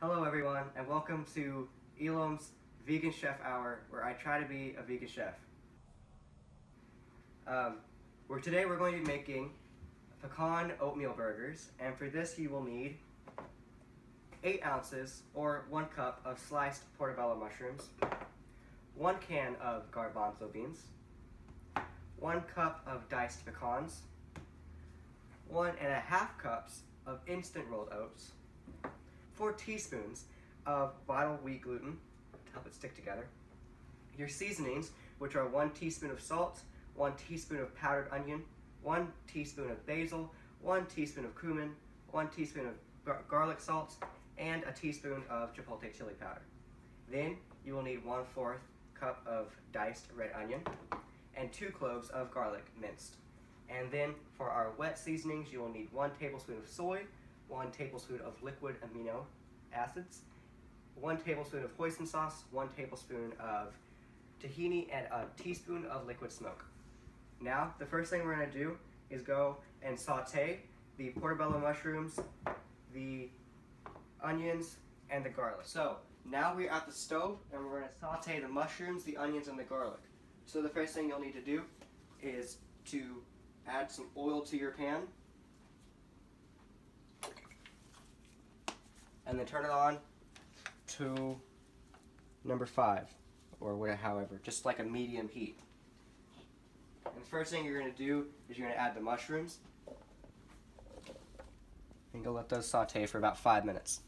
Hello everyone, and welcome to Elam's Vegan Chef Hour, where I try to be a vegan chef. Today we're going to be making pecan oatmeal burgers, and for this you will need 8 ounces or 1 cup of sliced portobello mushrooms, 1 can of garbanzo beans, 1 cup of diced pecans, 1.5 cups of instant rolled oats, 4 teaspoons of vital wheat gluten to help it stick together, your seasonings, which are 1 teaspoon of salt, 1 teaspoon of powdered onion, 1 teaspoon of basil, 1 teaspoon of cumin, 1 teaspoon of garlic salt, and a teaspoon of chipotle chili powder. Then you will need 1/4 cup of diced red onion and 2 cloves of garlic minced. And then for our wet seasonings, you will need 1 tablespoon of soy, 1 tablespoon of liquid amino acids, 1 tablespoon of hoisin sauce, 1 tablespoon of tahini, and a teaspoon of liquid smoke. Now, the first thing we're going to do is go and saute the portobello mushrooms, the onions, and the garlic. So, now we're at the stove and we're going to saute the mushrooms, the onions, and the garlic. So the first thing you'll need to do is to add some oil to your pan, and then turn it on to number 5, or whatever, however, just like a medium heat. And the first thing you're going to do is you're going to add the mushrooms, and go let those saute for about 5 minutes.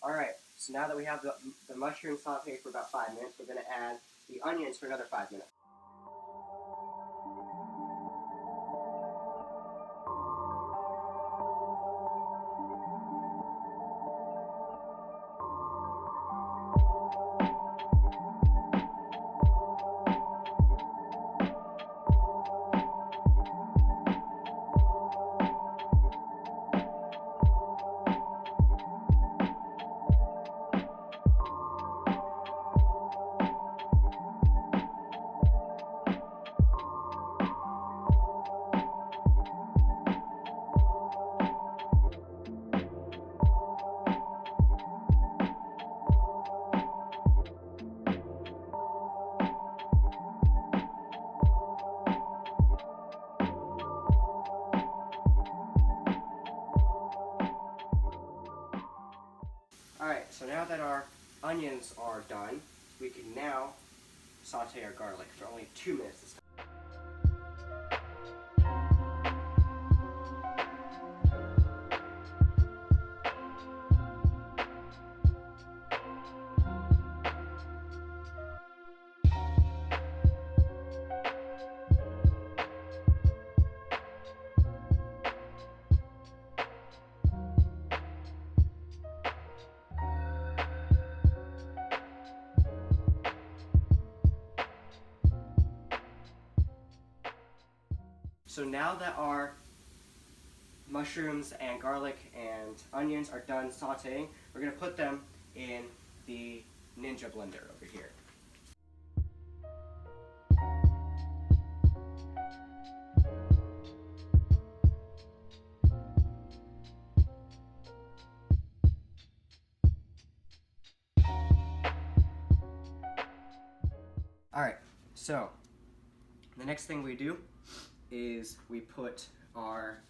Alright, so now that we have the mushroom sauteed for about 5 minutes, we're going to add the onions for another 5 minutes. Alright, so now that our onions are done, we can now saute our garlic for only 2 minutes this time. So now that our mushrooms and garlic and onions are done sauteing, we're going to put them in the Ninja blender over here. Alright, so the next thing we do is we put our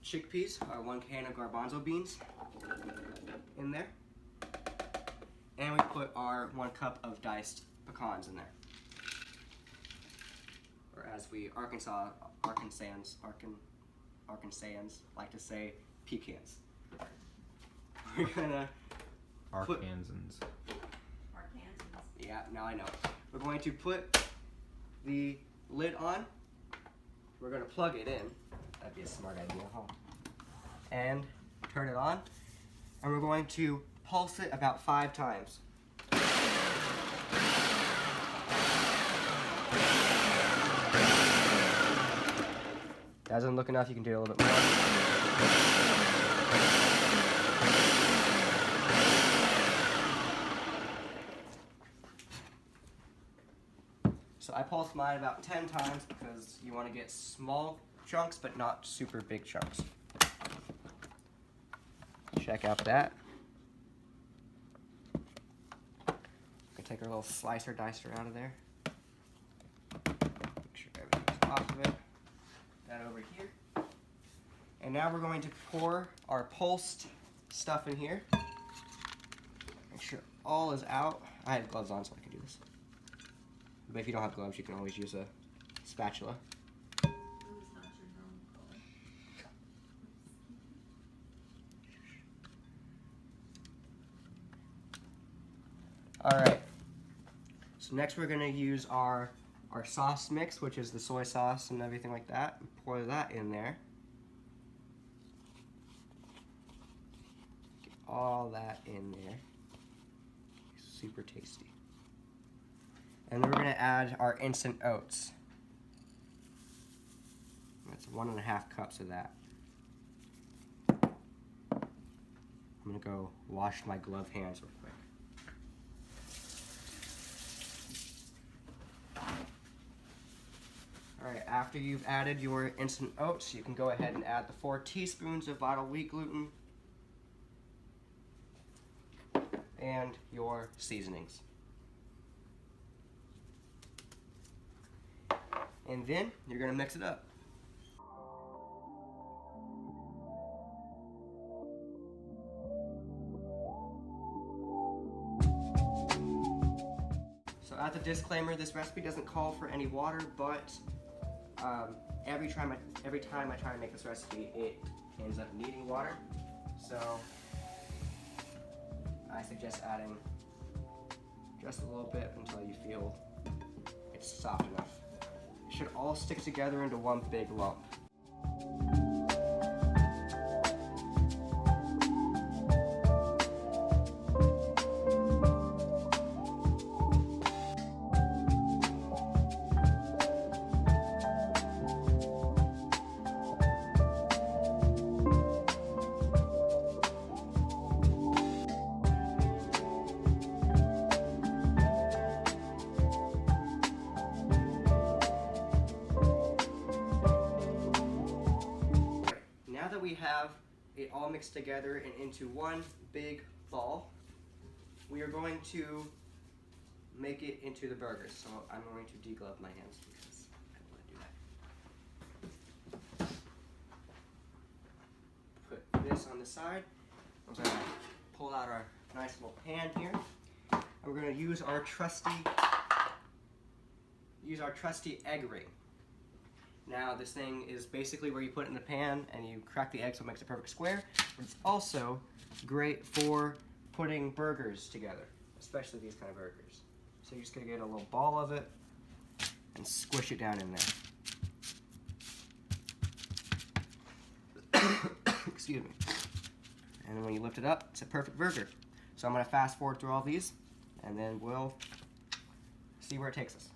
chickpeas, our 1 can of garbanzo beans in there, and we put our 1 cup of diced pecans in there, or as we Arkansans like to say, pecans. We're gonna Arkansans. Yeah, now I know. We're going to put the lid on. We're going to plug it in. That'd be a smart idea, huh? And turn it on. And we're going to pulse it about 5 times. Doesn't look enough, you can do it a little bit more. So I pulsed mine about 10 times because you want to get small chunks but not super big chunks. Check out that. We can take our little slicer dicer out of there. Make sure everything's off of it. That over here. And now we're going to pour our pulsed stuff in here. Make sure all is out. I have gloves on so I can do this. But if you don't have gloves, you can always use a spatula. Alright, so next we're going to use our sauce mix, which is the soy sauce and everything like that, and pour that in there. Get all that in there. Super tasty. And then we're going to add our instant oats. That's 1.5 cups of that. I'm going to go wash my gloved hands real quick. Alright, after you've added your instant oats, you can go ahead and add the 4 teaspoons of vital wheat gluten and your seasonings. And then you're going to mix it up. So at the disclaimer, this recipe doesn't call for any water, but every time I try to make this recipe, it ends up needing water. So I suggest adding just a little bit until you feel it's soft enough. It should all stick together into one big lump. Now that we have it all mixed together and into one big ball, we are going to make it into the burgers. So I'm going to deglove my hands because I don't want to do that. Put this on the side. We're going to pull out our nice little pan here. And we're going to use our trusty egg ring. Now this thing is basically where you put it in the pan and you crack the egg so it makes a perfect square. But it's also great for putting burgers together, especially these kind of burgers. So you're just going to get a little ball of it and squish it down in there. Excuse me. And then when you lift it up, it's a perfect burger. So I'm going to fast forward through all these and then we'll see where it takes us.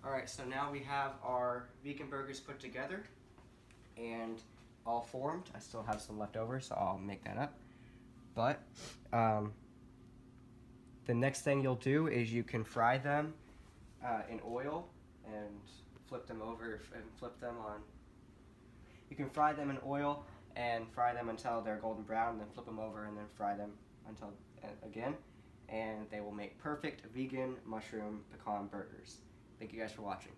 Alright, so now we have our vegan burgers put together and all formed. I still have some left over, so I'll make that up. But the next thing you'll do is you can fry them in oil and flip them over and flip them on. You can fry them in oil and fry them until they're golden brown, then flip them over and then fry them until again. and they will make perfect vegan mushroom pecan burgers. Thank you guys for watching.